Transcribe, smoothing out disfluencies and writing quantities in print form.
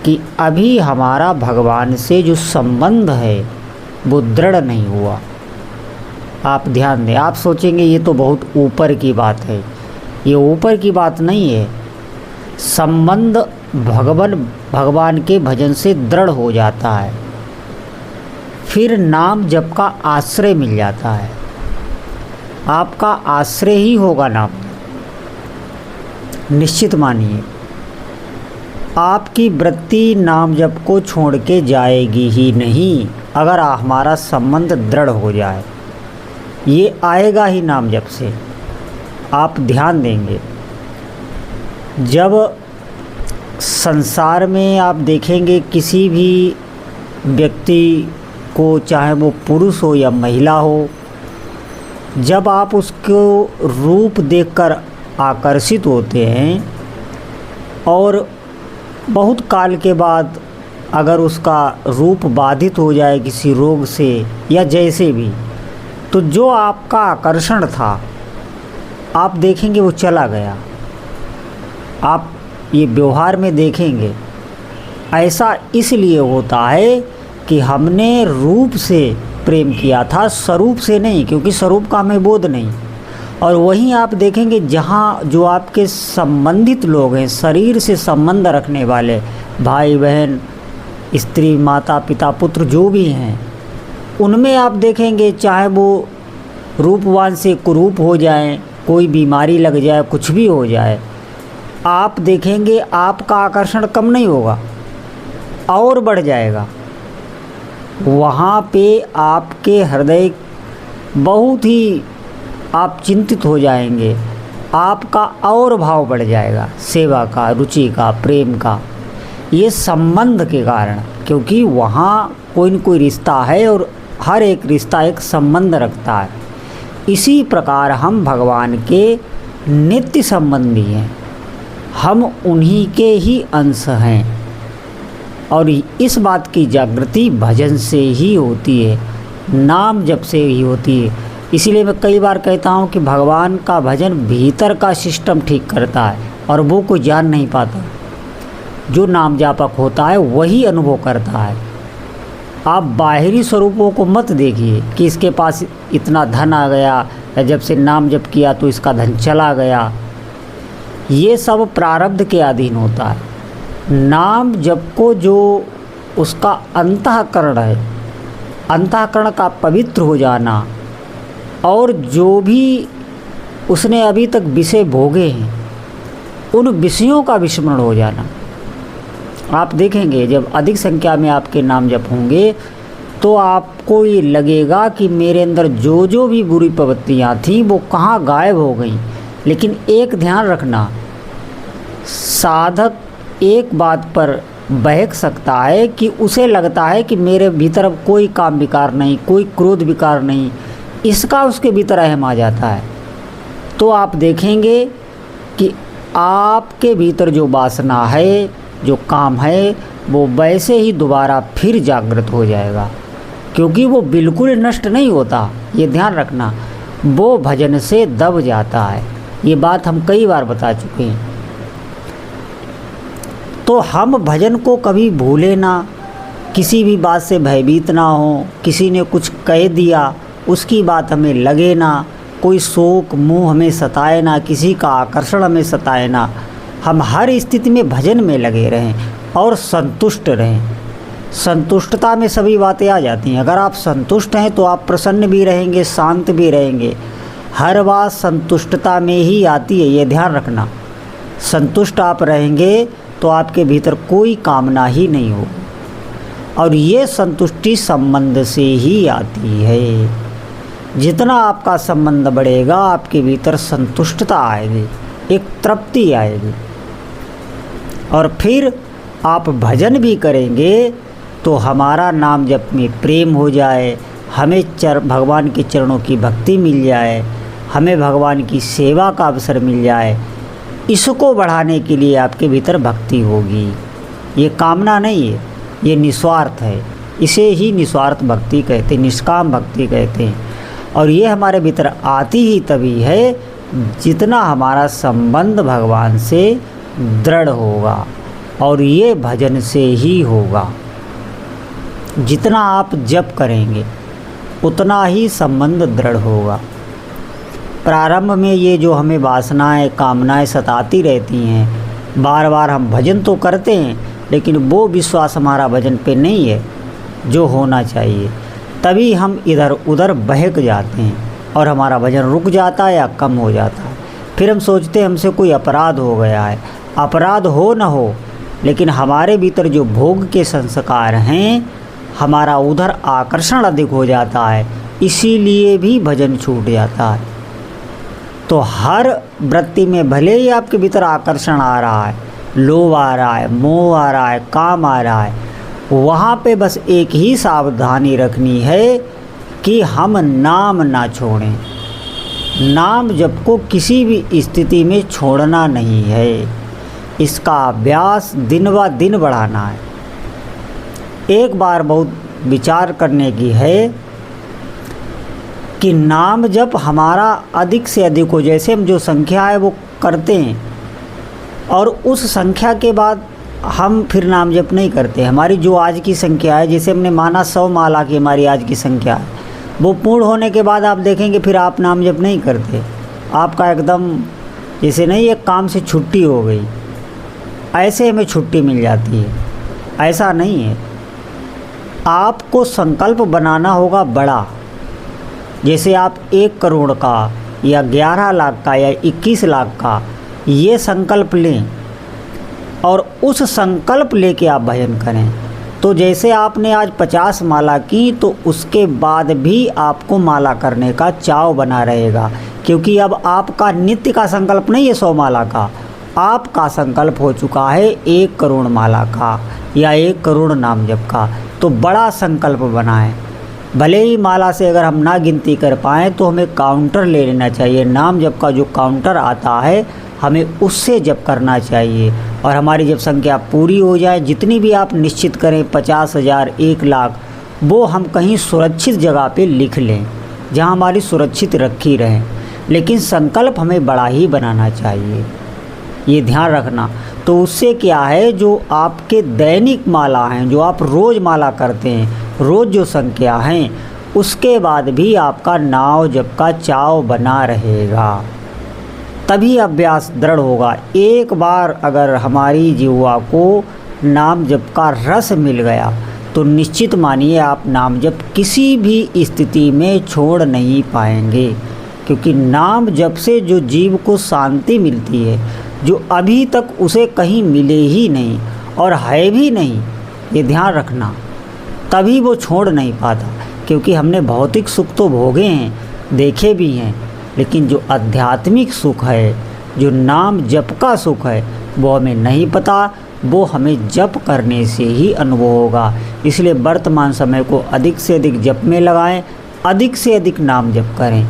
कि अभी हमारा भगवान से जो संबंध है वो दृढ़ नहीं हुआ। आप ध्यान दें, आप सोचेंगे ये तो बहुत ऊपर की बात है। ये ऊपर की बात नहीं है। संबंध भगवान के भजन से दृढ़ हो जाता है, फिर नाम जप का आश्रय मिल जाता है। आपका आश्रय ही होगा नाम, निश्चित मानिए। आपकी वृत्ति नाम जप को छोड़ के जाएगी ही नहीं अगर हमारा संबंध दृढ़ हो जाए। ये आएगा ही नाम जप से। आप ध्यान देंगे, जब संसार में आप देखेंगे किसी भी व्यक्ति को, चाहे वो पुरुष हो या महिला हो, जब आप उसको रूप देखकर आकर्षित होते हैं और बहुत काल के बाद अगर उसका रूप बाधित हो जाए किसी रोग से या जैसे भी, तो जो आपका आकर्षण था आप देखेंगे वो चला गया। आप ये व्यवहार में देखेंगे। ऐसा इसलिए होता है कि हमने रूप से प्रेम किया था, स्वरूप से नहीं, क्योंकि स्वरूप का हमें बोध नहीं। और वहीं आप देखेंगे जहाँ जो आपके संबंधित लोग हैं, शरीर से संबंध रखने वाले भाई बहन, स्त्री, माता पिता, पुत्र जो भी हैं, उनमें आप देखेंगे चाहे वो रूपवान से कुरूप हो जाएं, कोई बीमारी लग जाए, कुछ भी हो जाए, आप देखेंगे आपका आकर्षण कम नहीं होगा और बढ़ जाएगा। वहाँ पे आपके हृदय बहुत ही आप चिंतित हो जाएंगे, आपका और भाव बढ़ जाएगा, सेवा का, रुचि का, प्रेम का। ये संबंध के कारण, क्योंकि वहाँ कोई न कोई रिश्ता है और हर एक रिश्ता एक संबंध रखता है। इसी प्रकार हम भगवान के नित्य संबंधी हैं, हम उन्हीं के ही अंश हैं। और इस बात की जागृति भजन से ही होती है, नाम जप से ही होती है। इसीलिए मैं कई बार कहता हूँ कि भगवान का भजन भीतर का सिस्टम ठीक करता है और वो कोई जान नहीं पाता। जो नाम जापक होता है वही अनुभव करता है। आप बाहरी स्वरूपों को मत देखिए कि इसके पास इतना धन आ गया या जब से नाम जप किया तो इसका धन चला गया। ये सब प्रारब्ध के अधीन होता है। नाम जप को जो उसका अंतःकरण है, अंतःकरण का पवित्र हो जाना, और जो भी उसने अभी तक विषय भोगे हैं उन विषयों का विस्मरण हो जाना। आप देखेंगे जब अधिक संख्या में आपके नाम जप होंगे तो आपको ये लगेगा कि मेरे अंदर जो जो भी बुरी प्रवृत्तियाँ थीं वो कहाँ गायब हो गई। लेकिन एक ध्यान रखना, साधक एक बात पर बहक सकता है कि उसे लगता है कि मेरे भीतर अब कोई काम विकार नहीं, कोई क्रोध विकार नहीं, इसका उसके भीतर अहम आ जाता है। तो आप देखेंगे कि आपके भीतर जो वासना है, जो काम है, वो वैसे ही दोबारा फिर जागृत हो जाएगा, क्योंकि वो बिल्कुल नष्ट नहीं होता। ये ध्यान रखना, वो भजन से दब जाता है। ये बात हम कई बार बता चुके हैं। तो हम भजन को कभी भूले ना, किसी भी बात से भयभीत ना हो। किसी ने कुछ कह दिया उसकी बात हमें लगे ना, कोई शोक मोह हमें सताए ना, किसी का आकर्षण हमें सताए ना। हम हर स्थिति में भजन में लगे रहें और संतुष्ट रहें। संतुष्टता में सभी बातें आ जाती हैं। अगर आप संतुष्ट हैं तो आप प्रसन्न भी रहेंगे, शांत भी रहेंगे। हर बात संतुष्टता में ही आती है, ये ध्यान रखना। संतुष्ट आप रहेंगे तो आपके भीतर कोई कामना ही नहीं हो, और ये संतुष्टि संबंध से ही आती है। जितना आपका संबंध बढ़ेगा आपके भीतर संतुष्टता आएगी, एक तृप्ति आएगी, और फिर आप भजन भी करेंगे तो हमारा नाम जप में प्रेम हो जाए, हमें भगवान के चरणों की भक्ति मिल जाए, हमें भगवान की सेवा का अवसर मिल जाए। इसको बढ़ाने के लिए आपके भीतर भक्ति होगी। ये कामना नहीं है, ये निस्वार्थ है। इसे ही निस्वार्थ भक्ति कहते हैं, निष्काम भक्ति कहते हैं। और ये हमारे भीतर आती ही तभी है जितना हमारा संबंध भगवान से दृढ़ होगा। और ये भजन से ही होगा। जितना आप जप करेंगे उतना ही संबंध दृढ़ होगा। प्रारंभ में ये जो हमें वासनाएं कामनाएं सताती रहती हैं, बार बार हम भजन तो करते हैं लेकिन वो विश्वास हमारा भजन पे नहीं है जो होना चाहिए, तभी हम इधर उधर बहक जाते हैं और हमारा भजन रुक जाता है या कम हो जाता है। फिर हम सोचते हैं हमसे कोई अपराध हो गया है। अपराध हो न हो, लेकिन हमारे भीतर जो भोग के संस्कार हैं, हमारा उधर आकर्षण अधिक हो जाता है, इसीलिए भी भजन छूट जाता है। तो हर वृत्ति में भले ही आपके भीतर आकर्षण आ रहा है, लोभ आ रहा है, मोह आ रहा है, काम आ रहा है, वहाँ पे बस एक ही सावधानी रखनी है कि हम नाम ना छोड़ें। नाम जप को किसी भी स्थिति में छोड़ना नहीं है, इसका अभ्यास दिन ब दिन बढ़ाना है। एक बार बहुत विचार करने की है कि नाम जप हमारा अधिक से अधिक हो। जैसे हम जो संख्या है वो करते हैं और उस संख्या के बाद हम फिर नाम जप नहीं करते। हमारी जो आज की संख्या है, जैसे हमने माना 100 माला की हमारी आज की संख्या है, वो पूर्ण होने के बाद आप देखेंगे फिर आप नाम जप नहीं करते। आपका एकदम जैसे नहीं एक काम से छुट्टी हो गई, ऐसे हमें छुट्टी मिल जाती है, ऐसा नहीं है। आपको संकल्प बनाना होगा बड़ा। जैसे आप 1 करोड़ का या 11 लाख का या 21 लाख का ये संकल्प लें और उस संकल्प लेके आप भजन करें। तो जैसे आपने आज 50 माला की तो उसके बाद भी आपको माला करने का चाव बना रहेगा, क्योंकि अब आपका नित्य का संकल्प नहीं है 100 माला का, आपका संकल्प हो चुका है 1 करोड़ माला का या 1 करोड़ नाम जप का। तो बड़ा संकल्प बनाएं। भले ही माला से अगर हम ना गिनती कर पाएँ तो हमें काउंटर ले लेना चाहिए। नाम जप का जो काउंटर आता है हमें उससे जप करना चाहिए। और हमारी जब संख्या पूरी हो जाए, जितनी भी आप निश्चित करें 50,000 1 लाख, वो हम कहीं सुरक्षित जगह पे लिख लें जहाँ हमारी सुरक्षित रखी रहें। लेकिन संकल्प हमें बड़ा ही बनाना चाहिए, ये ध्यान रखना। तो उससे क्या है, जो आपके दैनिक माला हैं, जो आप रोज़ माला करते हैं, रोज़ जो संख्या हैं, उसके बाद भी आपका नाम जप का चाव बना रहेगा, तभी अभ्यास दृढ़ होगा। एक बार अगर हमारी जिह्वा को नाम जप का रस मिल गया तो निश्चित मानिए आप नाम जप किसी भी स्थिति में छोड़ नहीं पाएंगे, क्योंकि नाम जप से जो जीव को शांति मिलती है, जो अभी तक उसे कहीं मिले ही नहीं और है भी नहीं, ये ध्यान रखना, तभी वो छोड़ नहीं पाता। क्योंकि हमने भौतिक सुख तो भोगे हैं, देखे भी हैं, लेकिन जो आध्यात्मिक सुख है, जो नाम जप का सुख है, वो हमें नहीं पता, वो हमें जप करने से ही अनुभव होगा। इसलिए वर्तमान समय को अधिक से अधिक जप में लगाएं, अधिक से अधिक नाम जप करें।